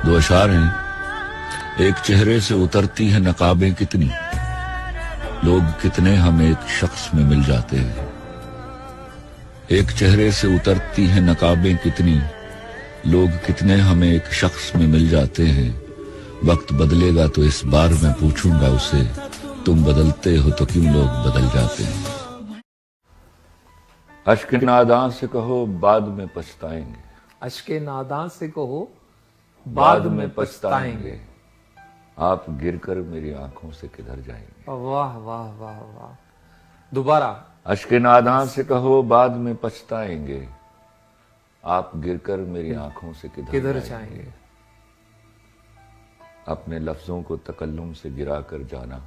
دو اشعار ہیں۔ ایک چہرے سے اترتی ہیں نقابیں کتنی، لوگ کتنے ہم ایک شخص میں مل جاتے ہیں۔ ایک چہرے سے اترتی ہیں نقابیں کتنی، لوگ کتنے ہم ایک شخص میں مل جاتے ہیں۔ وقت بدلے گا تو اس بار میں پوچھوں گا اسے، تم بدلتے ہو تو کیوں لوگ بدل جاتے ہیں۔ اشک ناداں سے کہو بعد میں پچھتائیں گے، اشک ناداں سے کہو بعد میں پچھتائیں گے۔ آپ گر کر میری آنکھوں سے کدھر جائیں گے۔ واہ واہ واہ واہ، دوبارہ۔ اشک ناداں سے کہو بعد میں پچھتائیں گے، آپ گر کر میری آنکھوں سے کدھر جائیں گے۔ اپنے لفظوں کو تکلم سے گرا کر جانا،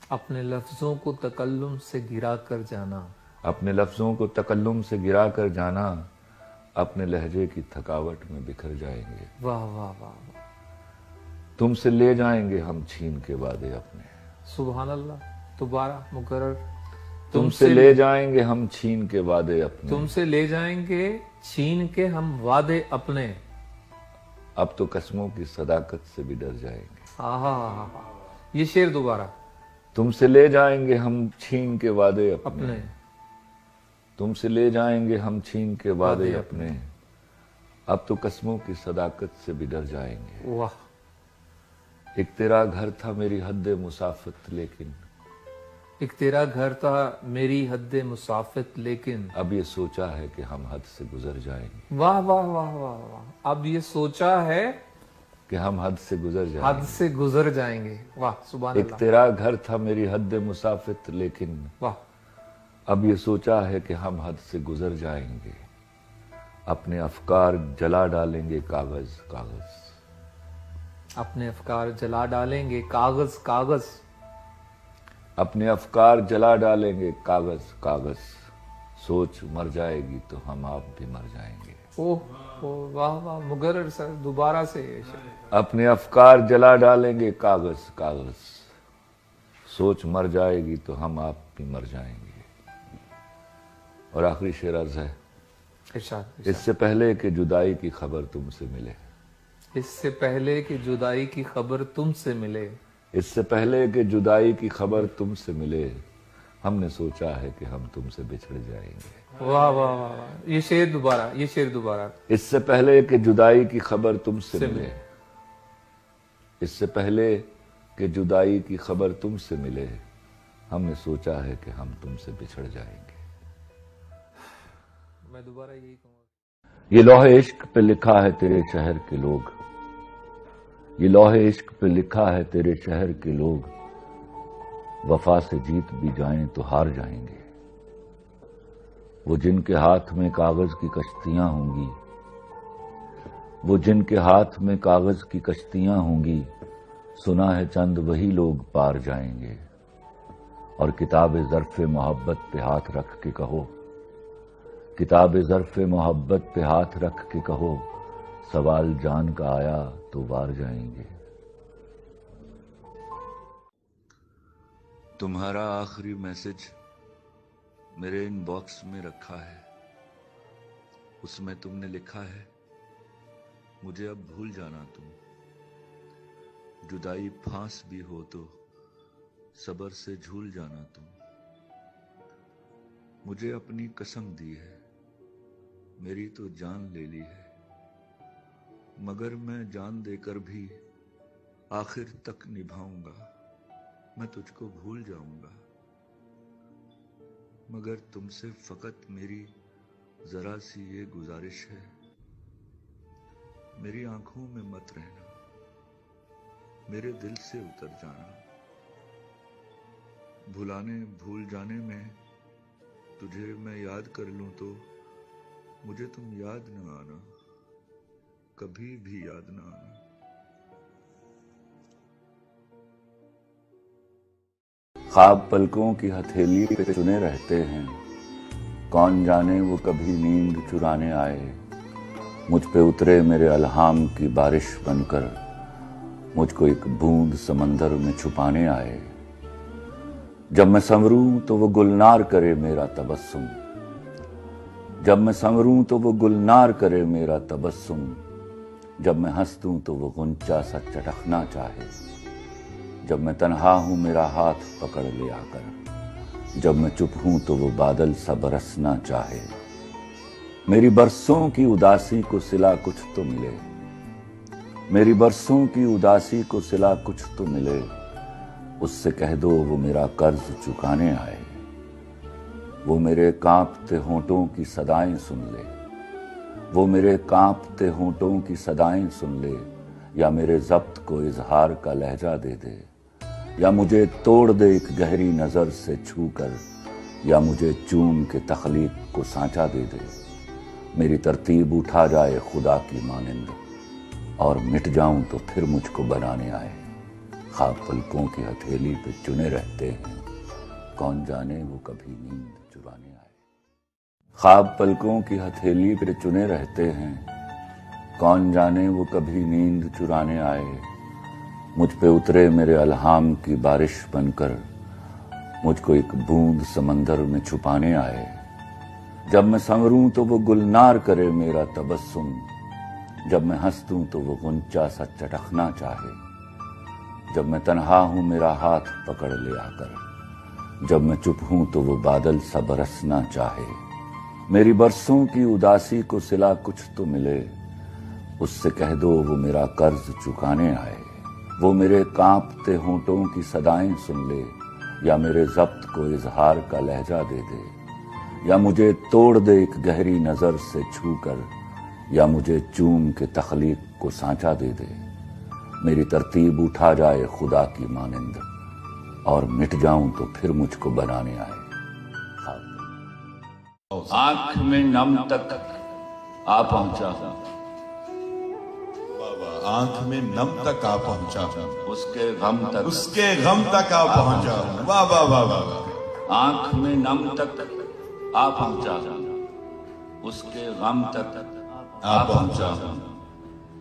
اپنے لفظوں کو تکلم سے گرا کر جانا، اپنے لفظوں کو تکلم سے گرا کر جانا، اپنے لہجے کی تھکاوٹ میں بکھر جائیں گے۔ واہ واہ واہ واہ، تم سے لے جائیں گے ہم چھین کے وعدے اپنے، سبحان اللہ۔ دوبارہ مکرر۔ تم سے لے جائیں گے ہم چھین کے وعدے اپنے، تم سے لے جائیں گے چھین کے ہم وعدے اپنے، اب تو قسموں کی صداقت سے بھی ڈر جائیں گے۔ آہا، یہ شعر دوبارہ۔ تم سے لے جائیں گے ہم چھین کے وعدے اپنے، اپنے، تم سے لے جائیں گے ہم چھین کے وعدے اپنے، اب تو قسموں کی صداقت سے بھی ڈر جائیں گے۔ واہ، ایک تیرا گھر تھا میری حد مسافت لیکن، ایک تیرا گھر تھا میری حد مسافت لیکن، اب یہ سوچا ہے کہ ہم حد سے گزر جائیں گے۔ واہ واہ واہ واہ واہ، اب یہ سوچا ہے کہ ہم حد سے گزر جائیں حد گے۔ سے گزر جائیں گے۔ واہ سبحان ایک اللہ، تیرا گھر تھا میری حد مسافت لیکن، واہ، اب یہ سوچا ہے کہ ہم حد سے گزر جائیں گے۔ اپنے افکار جلا ڈالیں گے کاغذ کاغذ، اپنے افکار جلا ڈالیں گے کاغذ کاغذ، اپنے افکار جلا ڈالیں گے کاغذ کاغذ، سوچ مر جائے گی تو ہم آپ بھی مر جائیں گے۔ اوہ واہ واہ، مغرر سر، دوبارہ سے یہ شعر۔ اپنے افکار جلا ڈالیں گے کاغذ کاغذ، سوچ مر جائے گی تو ہم آپ بھی مر جائیں گے۔ اور آخری شعر عرض ہے، ارشاد، اس سے پہلے کہ جدائی کی خبر تم سے ملے، اس سے پہلے کہ جدائی کی خبر تم سے ملے، اس سے پہلے کہ جدائی کی خبر تم سے ملے، ہم نے سوچا ہے کہ ہم تم سے بچھڑ جائیں گے۔ واہ واہ واہ واہ، یہ شعر دوبارہ، یہ شعر دوبارہ۔ اس سے پہلے کہ جدائی کی خبر تم سے ملے، اس سے پہلے کہ جدائی کی خبر تم سے ملے، ہم نے سوچا ہے کہ ہم تم سے بچھڑ جائیں گے۔ میں دوبارہ یہی کہوں گا، یہ لوح عشق پہ لکھا ہے تیرے شہر کے لوگ، یہ لوح عشق پہ لکھا ہے تیرے شہر کے لوگ، وفا سے جیت بھی جائیں تو ہار جائیں گے۔ وہ جن کے ہاتھ میں کاغذ کی کشتیاں ہوں گی، وہ جن کے ہاتھ میں کاغذ کی کشتیاں ہوں گی، سنا ہے چند وہی لوگ پار جائیں گے۔ اور کتاب ظرف محبت پہ ہاتھ رکھ کے کہو، کتاب ظرف محبت پہ ہاتھ رکھ کے کہو، سوال جان کا آیا تو وار جائیں گے۔ تمہارا آخری میسج میرے ان باکس میں رکھا ہے، اس میں تم نے لکھا ہے، مجھے اب بھول جانا تم، جدائی پھانس بھی ہو تو صبر سے جھول جانا تم۔ مجھے اپنی قسم دی ہے، میری تو جان لے لی ہے، مگر میں جان دے کر بھی آخر تک نبھاؤں گا، میں تجھ کو بھول جاؤں گا، مگر تم سے فقط میری ذرا سی یہ گزارش ہے، میری آنکھوں میں مت رہنا، میرے دل سے اتر جانا، بھول جانے میں تجھے میں یاد کر لوں تو مجھے تم یاد نہ آنا، کبھی بھی یاد نہ آنا۔ خواب پلکوں کی ہتھیلی پہ چنے رہتے ہیں، کون جانے وہ کبھی نیند چرانے آئے، مجھ پہ اترے میرے الہام کی بارش بن کر، مجھ کو ایک بوند سمندر میں چھپانے آئے۔ جب میں سنوروں تو وہ گلنار کرے میرا تبسم، جب میں سنوروں تو وہ گلنار کرے میرا تبسم، جب میں ہنس دوں تو وہ غنچہ سا چٹکنا چاہے، جب میں تنہا ہوں میرا ہاتھ پکڑ لے آ کر، جب میں چپ ہوں تو وہ بادل سا برسنا چاہے، میری برسوں کی اداسی کو صلہ کچھ تو ملے، میری برسوں کی اداسی کو صلہ کچھ تو ملے، اس سے کہہ دو وہ میرا قرض چکانے آئے، وہ میرے کانپتے ہونٹوں کی صدائیں سن لے، وہ میرے کانپتے ہونٹوں کی صدائیں سن لے، یا میرے ضبط کو اظہار کا لہجہ دے دے، یا مجھے توڑ دے ایک گہری نظر سے چھو کر، یا مجھے چوم کے تخلیق کو سانچا دے دے، میری ترتیب اٹھا جائے خدا کی مانند، اور مٹ جاؤں تو پھر مجھ کو بنانے آئے، خواب پلکوں کی ہتھیلی پہ چنے رہتے ہیں، کون جانے وہ کبھی نیند چرانے آئے، خواب پلکوں کی ہتھیلی پہ چنے رہتے ہیں، کون جانے وہ کبھی نیند چرانے آئے، مجھ پہ اترے میرے الہام کی بارش بن کر، مجھ کو ایک بوند سمندر میں چھپانے آئے، جب میں سنوروں تو وہ گلنار کرے میرا تبسم، جب میں ہنس دوں تو وہ غنچہ سا چٹکنا چاہے، جب میں تنہا ہوں میرا ہاتھ پکڑ لے آ کر، جب میں چپ ہوں تو وہ بادل سا برسنا چاہے، میری برسوں کی اداسی کو صلہ کچھ تو ملے، اس سے کہہ دو وہ میرا قرض چکانے آئے، وہ میرے کانپتے ہونٹوں کی صدائیں سن لے، یا میرے ضبط کو اظہار کا لہجہ دے دے، یا مجھے توڑ دے ایک گہری نظر سے چھو کر، یا مجھے چوم کے تخلیق کو سانچا دے دے، میری ترتیب اٹھا جائے خدا کی مانند، اور مٹ جاؤں تو پھر مجھ کو بنانے آئے۔ آنکھ میں نم تک آ پہنچا ہوں، آنکھ میں نم تک آ پہنچا ہوں، اس کے غم تک، اس کے غم تک آ پہنچا ہوں، واہ واہ واہ واہ، آنکھ میں نم تک آ پہنچا ہوں، اس کے غم تک آ پہنچا ہوں،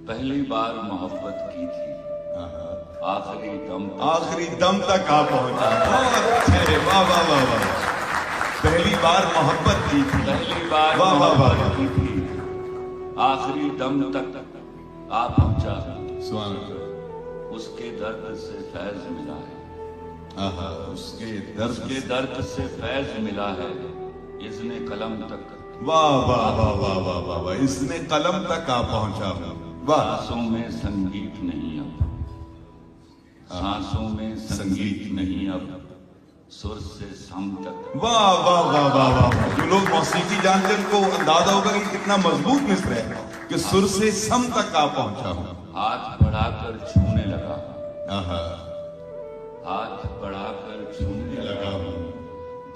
پہلی بار محبت کی تھی، آخری دم تک آ پہنچا، واہ واہ واہ واہ، پہلی بار محبت کی تھی، پہلی بار واہ واہ واہ، محبت کی تھی، آخری دم تک آ پہنچا ہوں، سبحان اللہ، اس کے درد سے فیض ملا ہے، اس کے درد سے فیض ملا ہے، اذن قلم تک، واہ واہ واہ واہ واہ واہ واہ، اس نے قلم تک آ پہنچا ہوں، واہ، سانسوں میں سنگیت نہیں اب، سانسوں میں سنگیت نہیں اب، سر سے سم تک، واہ واہ واہ واہ واہ، جو لوگ موسیقی جانتے ہیں ان کو اندازہ ہوگا کہ کتنا مضبوط مصر ہے کہ سر سے سم تک آ پہنچا ہوں، ہاتھ بڑھا کر چھونے لگا، آہا، ہاتھ بڑھا کر چھونے لگا ہوں،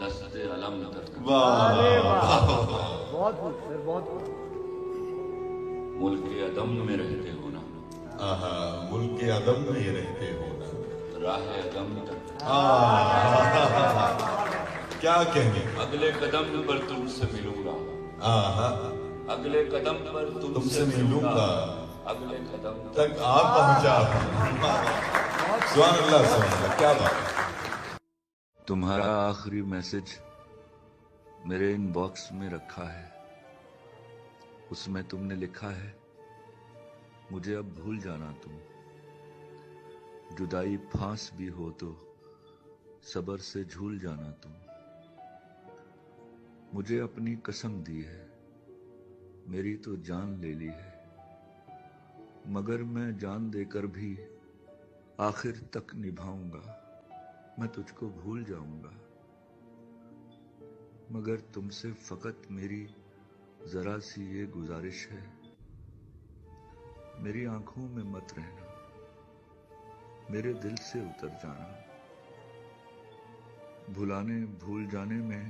دست علم تک، واہ ملک عدم میں رہتے ہونا، آہا، ملک عدم میں رہتے ہونا، راہ عدم تک، کیا کہنے، اگلے قدم پر تم سے ملوں گا، آہا، اگلے قدم پر تم سے ملوں گا، اگلے قدم تک آ پہنچا ہوں، سبحان اللہ سبحان اللہ، کیا بات، تمہارا آخری میسج میرے ان باکس میں رکھا ہے، اس میں تم نے لکھا ہے مجھے اب بھول جانا تم، جدائی پھانس بھی ہو تو صبر سے جھول جانا تم، مجھے اپنی قسم دی ہے میری تو جان لے لی ہے، مگر میں جان دے کر بھی آخر تک نبھاؤں گا، میں تجھ کو بھول جاؤں گا، مگر تم سے فقط میری ذرا سی یہ گزارش ہے، میری آنکھوں میں مت رہنا، میرے دل سے اتر جانا، بھول جانے میں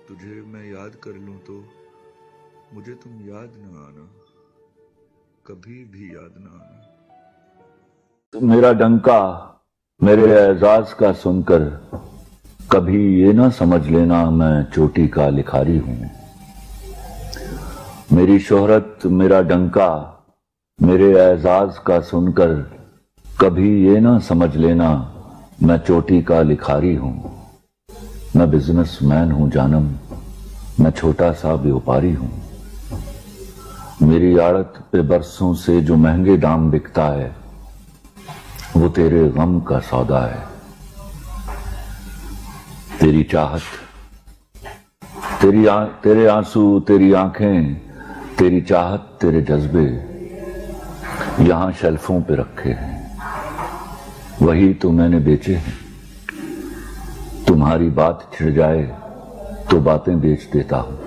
تجھے میں یاد کر لوں تو مجھے تم یاد نہ آنا، کبھی بھی یاد نہ آنا، میرا ڈنکا میرے اعزاز کا سن کر کبھی یہ نہ سمجھ لینا میں چوٹی کا لکھاری ہوں، میری شہرت میرا ڈنکا میرے اعزاز کا سن کر کبھی یہ نہ سمجھ لینا میں چوٹی کا لکھاری ہوں، میں بزنس مین ہوں جانم، میں چھوٹا سا بیوپاری ہوں، میری آڑت پہ برسوں سے جو مہنگے دام بکتا ہے وہ تیرے غم کا سودا ہے. تیری چاہت، تیرے آنسو، تیری آنکھیں، تیری چاہت، تیرے جذبے یہاں شیلفوں پہ رکھے ہیں، وہی تو میں نے بیچے ہیں. تمہاری بات چھڑ جائے تو باتیں بیچ دیتا ہوں،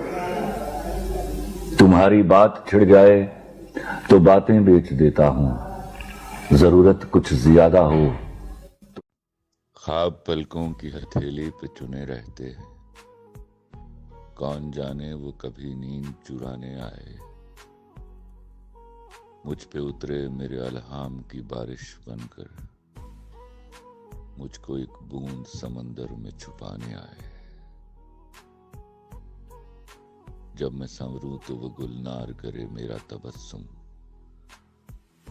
تمہاری بات چھڑ جائے تو باتیں بیچ دیتا ہوں. ضرورت کچھ زیادہ ہو. خواب پلکوں کی ہتھیلی پہ چنے رہتے ہیں، کون جانے وہ کبھی نیند چرانے آئے. مجھ پہ اترے میرے الہام کی بارش بن کر، مجھ کو ایک بوند سمندر میں چھپانے آئے. جب میں سنوروں تو وہ گلنار کرے میرا تبسم،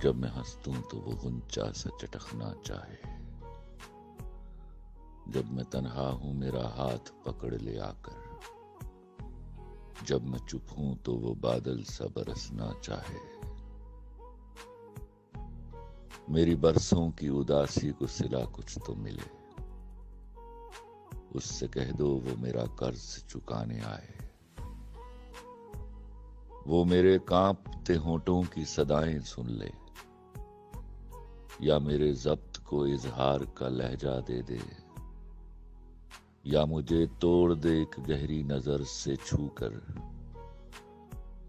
جب میں ہنسوں تو وہ غنچہ سا چٹکنا چاہے. جب میں تنہا ہوں میرا ہاتھ پکڑ لے آ کر، جب میں چپ ہوں تو وہ بادل سا برسنا چاہے. میری برسوں کی اداسی کو صلہ کچھ تو ملے، اس سے کہہ دو وہ میرا قرض چکانے آئے. وہ میرے کانپتے ہونٹوں کی صدائیں سن لے، یا میرے ضبط کو اظہار کا لہجہ دے دے، یا مجھے توڑ دے ایک گہری نظر سے چھو کر،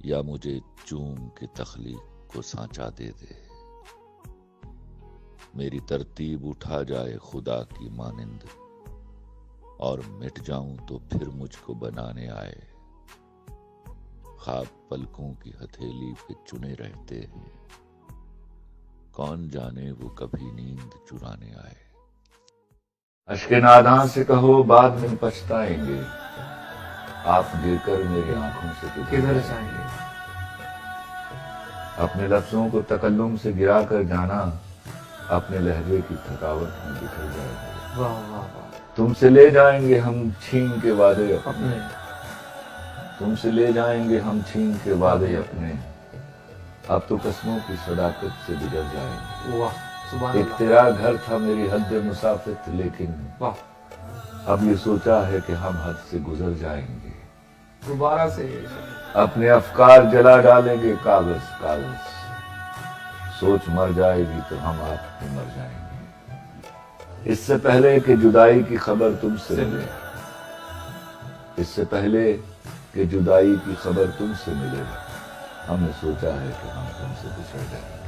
یا مجھے چوم کے تخلیق کو سانچا دے دے. میری ترتیب اٹھا جائے خدا کی مانند، اور مٹ جاؤں تو پھر مجھ کو بنانے آئے. خواب پلکوں کی ہتھیلی پہ چنے رہتے ہیں، کون جانے وہ کبھی نیند چرانے آئے. اشک ناداں سے کہو بعد میں پچھتائیں گے، آپ گر کر میری آنکھوں سے کدھر جائیں گے. اپنے لفظوں کو تکلم سے گرا کر جانا اپنے لہجے کی تھکاوٹ میں بکھر جائے گا. واہ واہ واہ. تم سے لے جائیں گے ہم چھین کے وعدے اپنے تم سے لے جائیں گے ہم چھین کے وعدے اپنے. اب تو قسموں کی صداقت سے گزر جائیں گے. واہ سبحان ایک اللہ. تیرا گھر تھا میری حد مسافت، لیکن واہ اب یہ سوچا ہے کہ ہم حد سے گزر جائیں گے. دوبارہ سے اپنے افکار جلا ڈالیں گے کاغذ کاغذ. سوچ مر جائے گی تو ہم آپ بھی مر جائیں گے. اس سے پہلے کہ جدائی کی خبر تم سے ملے، اس سے پہلے کہ جدائی کی خبر تم سے ملے، ہم نے سوچا ہے کہ ہم تم سے بچھڑ جائیں گے.